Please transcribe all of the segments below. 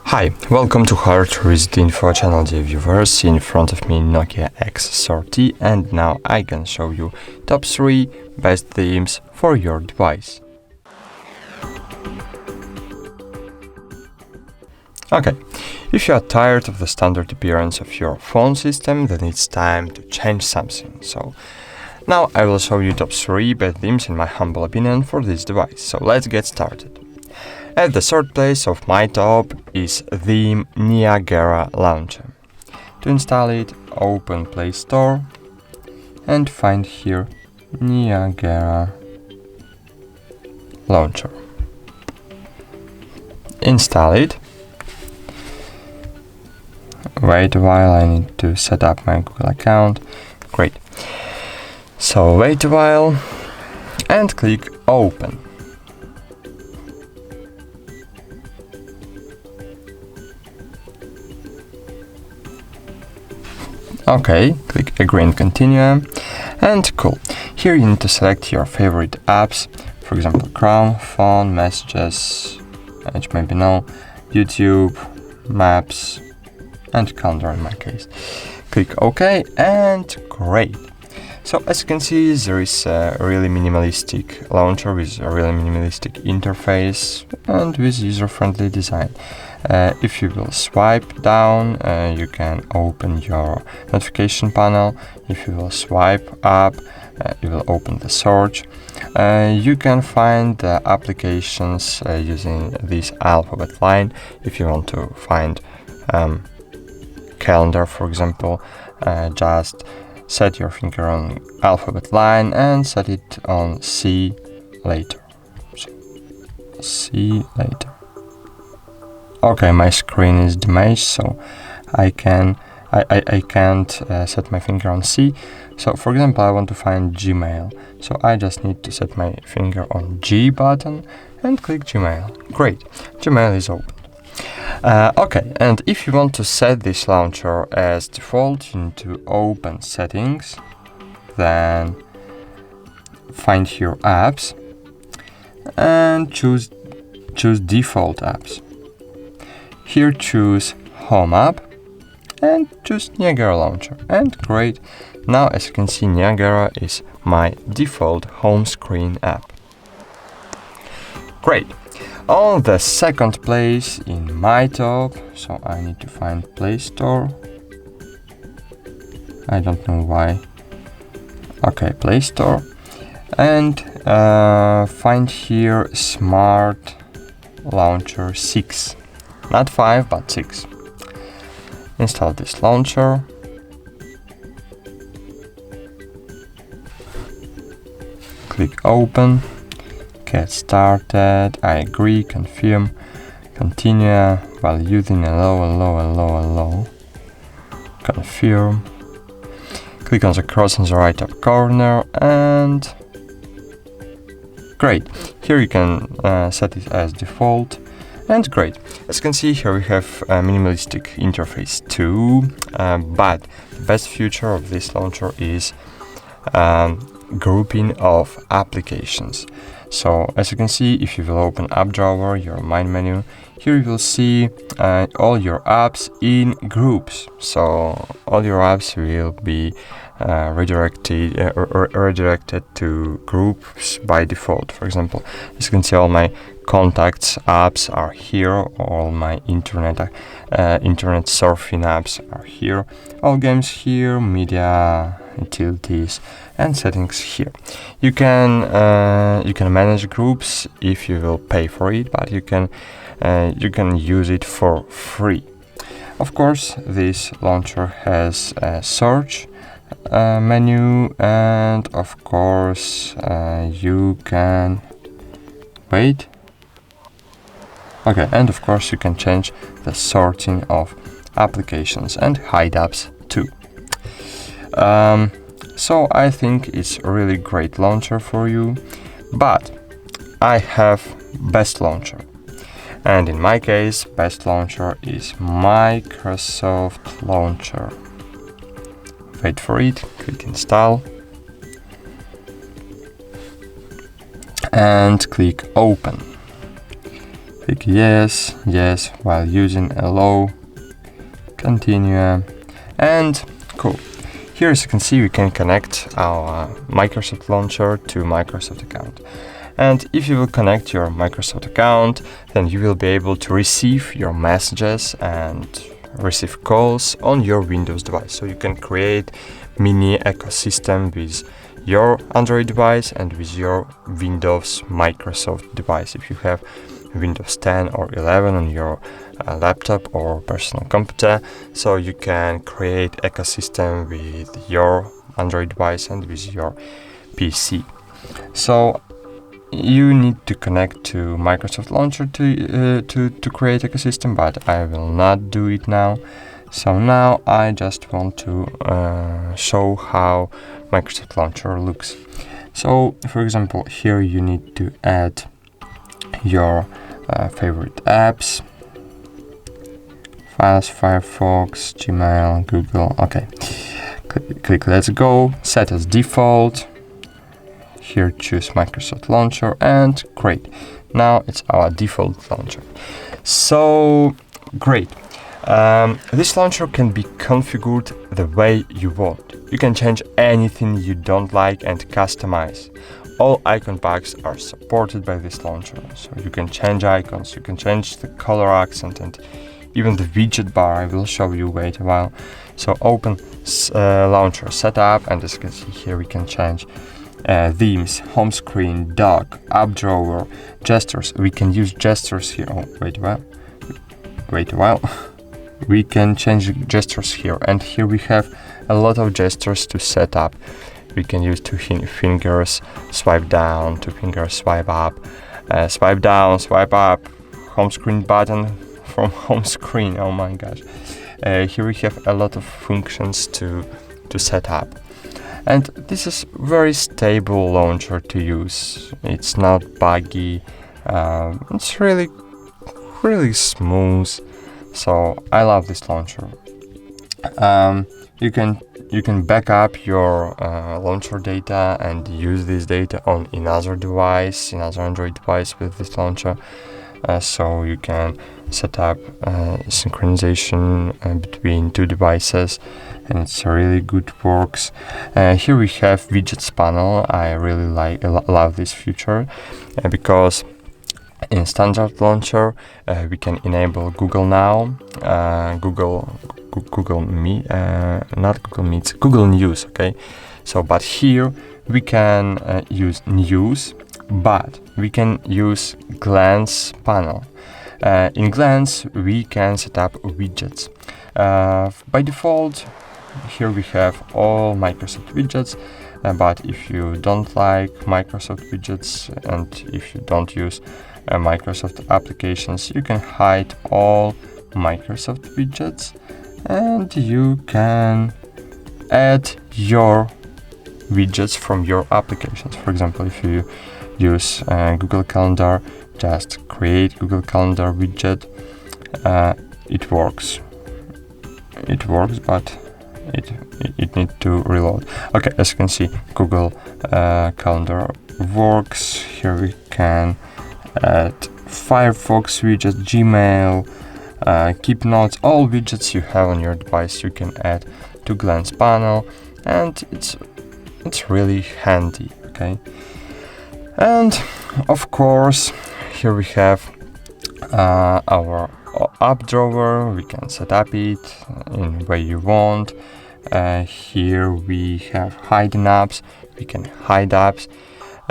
Hi, welcome to HardReset.Info channel, dear viewers. In front of me Nokia X30, and now I can show you top 3 best themes for your device. Okay, if you are tired of the standard appearance of your phone system, then it's time to change something. So now I will show you top 3 best themes in my humble opinion for this device. So let's get started. At the third place of my top is theme Niagara Launcher. To install it, open Play Store and find here Niagara Launcher. Install it. Wait a while, I need to set up my Google account. Great. So wait a while and click Open. Okay, click Agree and Continue, and cool. Here you need to select your favorite apps, for example Chrome, Phone, Messages, which maybe no, YouTube, Maps, and Calendar in my case. Click OK, and great. So as you can see, there is a really minimalistic launcher with a really minimalistic interface and with user-friendly design. If you will swipe down, you can open your notification panel. If you will swipe up, you will open the search. You can find the applications using this alphabet line. If you want to find calendar, for example, just set your finger on alphabet line and set it on See Later. So, See Later. Okay, my screen is damaged, so I can't set my finger on C. So for example, I want to find Gmail. So I just need to set my finger on G button and click Gmail. Great, Gmail is opened. Okay, and if you want to set this launcher as default, you need to open Settings, then find here Apps, and choose Default Apps. Here choose Home App and choose Niagara Launcher, and great. Now as you can see, Niagara is my default home screen app. Great. On the second place in my top, so I need to find Play Store. I don't know why. Okay, Play Store, and find here Smart Launcher 6. Not 5, but 6. Install this launcher. Click Open. Get started. I agree, confirm, continue while using allow. Confirm. Click on the cross on the right top corner and great. Here you can set it as default. And great. As you can see here, we have a minimalistic interface too, but the best feature of this launcher is grouping of applications. So as you can see, if you will open App Drawer, your main menu, here you will see all your apps in groups. So all your apps will be redirected to groups by default. For example, as you can see, all my contacts apps are here, all my internet surfing apps are here, all games here, media, utilities, and settings here. You can manage groups if you will pay for it, but you can use it for free. Of course, this launcher has a search menu, and of course you can wait. Okay, and of course you can change the sorting of applications and hide apps too. So I think it's a really great launcher for you, but I have best launcher. And in my case, best launcher is Microsoft Launcher. Wait for it, click Install, and click Open. Click yes, yes, while using allow, continue, and cool. Here, as you can see, we can connect our Microsoft Launcher to Microsoft account. And if you will connect your Microsoft account, then you will be able to receive your messages and receive calls on your Windows device. So you can create mini ecosystem with your Android device and with your Windows Microsoft device. If you have Windows 10 or 11 on your laptop or personal computer, so you can create ecosystem with your Android device and with your PC. So you need to connect to Microsoft Launcher to create ecosystem, but I will not do it now. So now I just want to show how Microsoft Launcher looks. So for example, here you need to add your favorite apps, Files, Firefox, Gmail, Google. Okay, click let's go, set as default. Here choose Microsoft Launcher and great. Now it's our default launcher. So great. This launcher can be configured the way you want. You can change anything you don't like and customize. All icon packs are supported by this launcher, so you can change icons, you can change the color accent and even the widget bar. I will show you, wait a while. So open launcher setup, and as you can see here we can change themes, home screen, dock, app drawer, gestures. We can use gestures here. Oh, wait a while. We can change gestures here, and here we have a lot of gestures to set up. We can use 2 fingers, swipe down, 2 fingers, swipe up, swipe down, swipe up, home screen button from home screen. Oh my gosh. Here we have a lot of functions to set up. And this is very stable launcher to use. It's not buggy. It's really smooth. So I love this launcher. You can back up your launcher data and use this data on another device, another Android device with this launcher. So you can set up synchronization between 2 devices, and it's really good works. Here we have widgets panel. I really love this feature because in standard launcher we can enable Google Now, Google Meet, not Google Meets, Google News. Okay, so but here we can use News, but we can use Glance panel. In Glance we can set up widgets. By default, here we have all Microsoft widgets, but if you don't like Microsoft widgets and if you don't use Microsoft applications, you can hide all Microsoft widgets and you can add your widgets from your applications. For example, if you use Google Calendar, just create Google Calendar widget. It works, but it needs to reload. Okay, as you can see, Google Calendar works. Here we can add Firefox widget, Gmail, Keep Notes, all widgets you have on your device you can add to Glance panel, and it's really handy. Okay, and of course here we have our app drawer. We can set up it in the way you want. Here we have hidden apps. We can hide apps.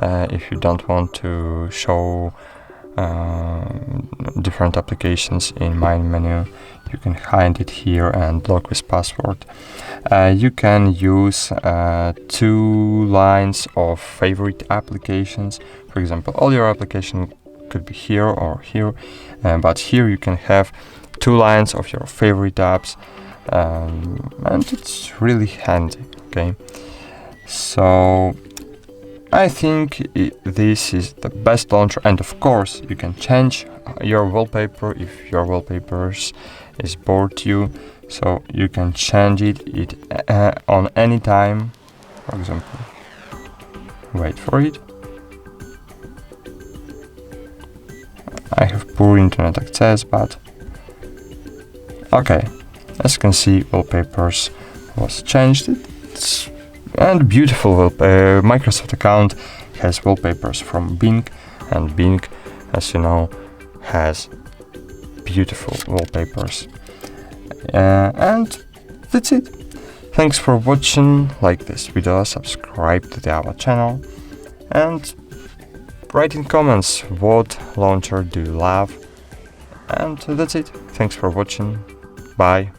If you don't want to show different applications in main menu, you can hide it here and lock with password. You can use 2 lines of favorite applications. For example, all your application could be here or here, but here you can have 2 lines of your favorite apps, and it's really handy. Okay, so I think this is the best launcher, and of course you can change your wallpaper if your wallpapers is bored you, so you can change it on any time. For example, wait for it. I have poor internet access, but okay. As you can see, wallpapers was changed. And beautiful Microsoft account has wallpapers from Bing, and Bing, as you know, has beautiful wallpapers. And that's it. Thanks for watching. Like this video, subscribe to our channel, and write in comments what launcher do you love. And that's it. Thanks for watching. Bye.